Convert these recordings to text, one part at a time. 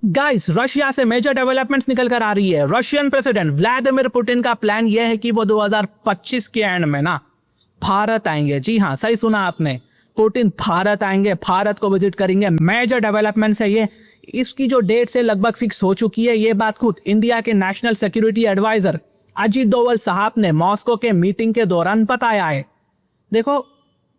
Guys, Russia से major developments निकल कर आ रही है। रशियन प्रेसिडेंट व्लादिमीर पुतिन का प्लान यह है कि वो 2025 के एंड में ना भारत आएंगे। जी हाँ, सही सुना आपने, पुतिन भारत आएंगे, भारत को विजिट करेंगे। मेजर डेवलपमेंट्स है ये। इसकी जो डेट से लगभग फिक्स हो चुकी है, ये बात खुद इंडिया के national security advisor Ajit Doval साहब ने मॉस्को के मीटिंग के दौरान बताया है। देखो,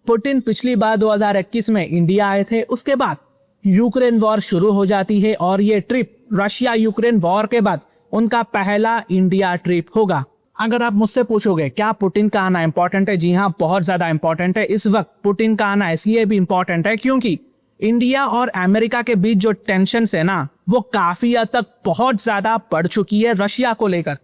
पुतिन पिछली बार 2021 में इंडिया आए थे, उसके बाद यूक्रेन वॉर शुरू हो जाती है और ये ट्रिप रशिया यूक्रेन वॉर के बाद उनका पहला इंडिया ट्रिप होगा। अगर आप मुझसे पूछोगे क्या पुतिन का आना इंपॉर्टेंट है, जी हाँ, बहुत ज्यादा इंपॉर्टेंट है। इस वक्त पुतिन का आना इसलिए भी इंपॉर्टेंट है क्योंकि इंडिया और अमेरिका के बीच जो टेंशन है ना, वो काफी हद तक बहुत ज्यादा बढ़ चुकी है रशिया को लेकर।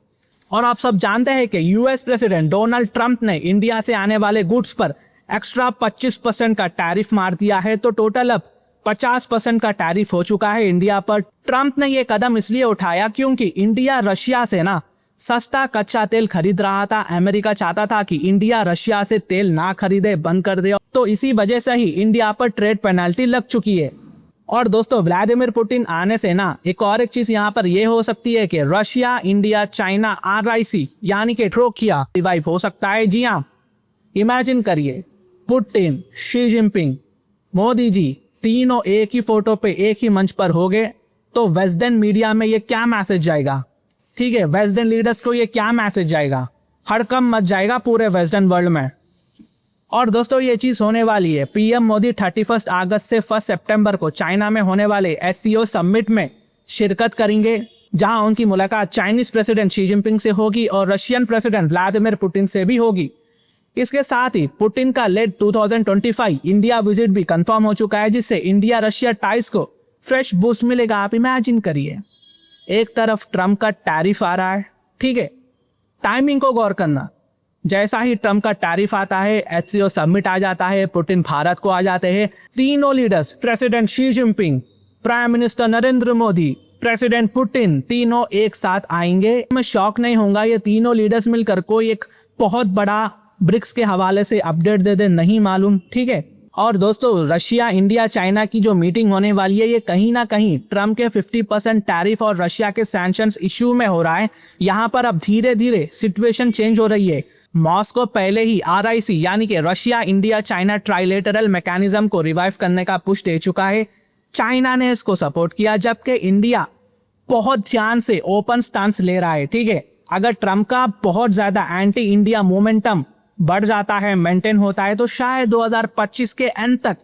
और आप सब जानते हैं कि यूएस प्रेसिडेंट डोनाल्ड ट्रंप ने इंडिया से आने वाले गुड्स पर एक्स्ट्रा 25% का टैरिफ मार दिया है, तो टोटल अब 50% का टैरिफ हो चुका है इंडिया पर। ट्रंप ने यह कदम इसलिए उठाया क्योंकि इंडिया रशिया से ना सस्ता कच्चा तेल खरीद रहा था। अमेरिका चाहता था कि इंडिया रशिया से तेल ना खरीदे, बंद कर दे, तो इसी वजह से ही इंडिया पर ट्रेड पेनल्टी लग चुकी है। और दोस्तों, व्लादिमीर पुतिन आने से ना एक चीज यहाँ पर यह हो सकती है कि रशिया, इंडिया, चाइना RIC यानी कि ट्रोकिया रिवाइव हो सकता है। जी हाँ, इमेजिन करिए, Putin, Xi Jinping, Modi ji तीनों एक ही फोटो पे एक ही मंच पर हो गए, तो वेस्टर्न मीडिया में ये क्या मैसेज जाएगा? ठीक है, वेस्टर्न लीडर्स को ये क्या मैसेज जाएगा? हड़कंप मच जाएगा पूरे वेस्टर्न वर्ल्ड में। और दोस्तों, ये चीज होने वाली है। पीएम मोदी 31 अगस्त से 1 सितंबर को चाइना में होने वाले SCO समिट में शिरकत करेंगे, जहां उनकी मुलाकात चाइनीज प्रेसिडेंट शी जिनपिंग से होगी और रशियन प्रेसिडेंट व्लादिमीर पुतिन से भी होगी। इसके साथ ही पुतिन का लेट 2025 इंडिया विजिट भी कंफर्म हो चुका है, जिससे इंडिया रशिया टाइज को फ्रेश बूस्ट मिलेगा। आप इमेजिन करिए, एक तरफ ट्रम्प का टैरिफ आ रहा है, ठीक है, टाइमिंग को गौर करना, जैसा ही ट्रम्प का टैरिफ आता है, SCO समिट आ जाता है, पुतिन भारत को आ जाते हैं। तीनों leaders, president Xi Jinping, prime minister Narendra Modi, president Putin, तीनों एक साथ आएंगे। मैं शॉक नहीं होऊंगा ये तीनों लीडर्स मिलकर कोई एक बहुत बड़ा ब्रिक्स के हवाले से अपडेट दे दे, नहीं मालूम, ठीक है। और दोस्तों, रशिया, इंडिया, चाइना की जो मीटिंग होने वाली है, ये कहीं ना कहीं ट्रम्प के 50% टैरिफ और रशिया के सैंक्शंस इश्यू में हो रहा है। यहाँ पर अब धीरे धीरे सिचुएशन चेंज हो रही है। मॉस्को पहले ही RIC यानी कि Russia, India, China trilateral mechanism को रिवाइव करने का पुश दे चुका है। चाइना ने इसको सपोर्ट किया, जबकि इंडिया बहुत ध्यान से ओपन स्टांस ले रहा है, ठीक है। अगर ट्रम्प का बहुत ज्यादा एंटी इंडिया मोमेंटम बढ़ जाता है, मेंटेन होता है, तो शायद 2025 के एंड तक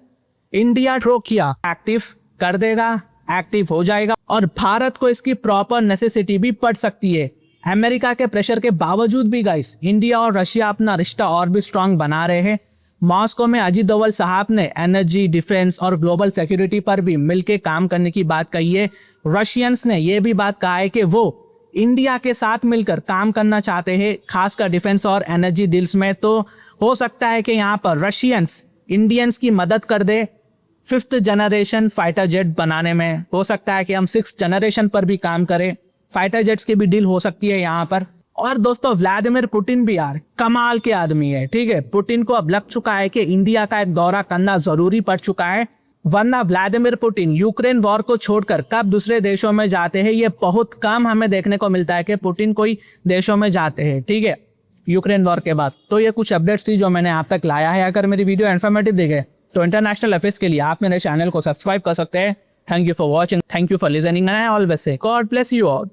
इंडिया ट्रोकिया एक्टिव कर देगा, एक्टिव हो जाएगा और भारत को इसकी प्रॉपर नेसेसिटी भी पड़ सकती है। अमेरिका के प्रेशर के बावजूद भी गाइस, इंडिया और रशिया अपना रिश्ता और भी स्ट्रांग बना रहे हैं। मॉस्को में अजीत डोवल साहब ने एनर्जी, डिफेंस और ग्लोबल सिक्योरिटी पर भी मिलकर काम करने की बात कही है। रशियंस ने यह भी बात कहा है कि वो इंडिया के साथ मिलकर काम करना चाहते हैं, खासकर डिफेंस और एनर्जी डील्स में। तो हो सकता है कि यहाँ पर रशियंस इंडियंस की मदद कर दे 5th जनरेशन फाइटर जेट बनाने में। हो सकता है कि हम 6th जनरेशन पर भी काम करें, फाइटर जेट्स की भी डील हो सकती है यहाँ पर। और दोस्तों, व्लादिमीर पुतिन भी यार कमाल के आदमी है, ठीक है। पुतिन को अब लग चुका है कि इंडिया का एक दौरा करना जरूरी पड़ चुका है, वरना व्लादिमीर पुतिन यूक्रेन वॉर को छोड़कर कब दूसरे देशों में जाते हैं, ये बहुत कम हमें देखने को मिलता है कि पुतिन कोई देशों में जाते हैं, ठीक है, यूक्रेन वॉर के बाद। तो ये कुछ अपडेट्स थी जो मैंने आप तक लाया है। अगर मेरी वीडियो इन्फॉर्मेटिव दिखे तो इंटरनेशनल अफेयर्स के लिए आप मेरे चैनल को सब्सक्राइब कर सकते हैं। Thank you for watching, thank you for listening and I always say God bless you all.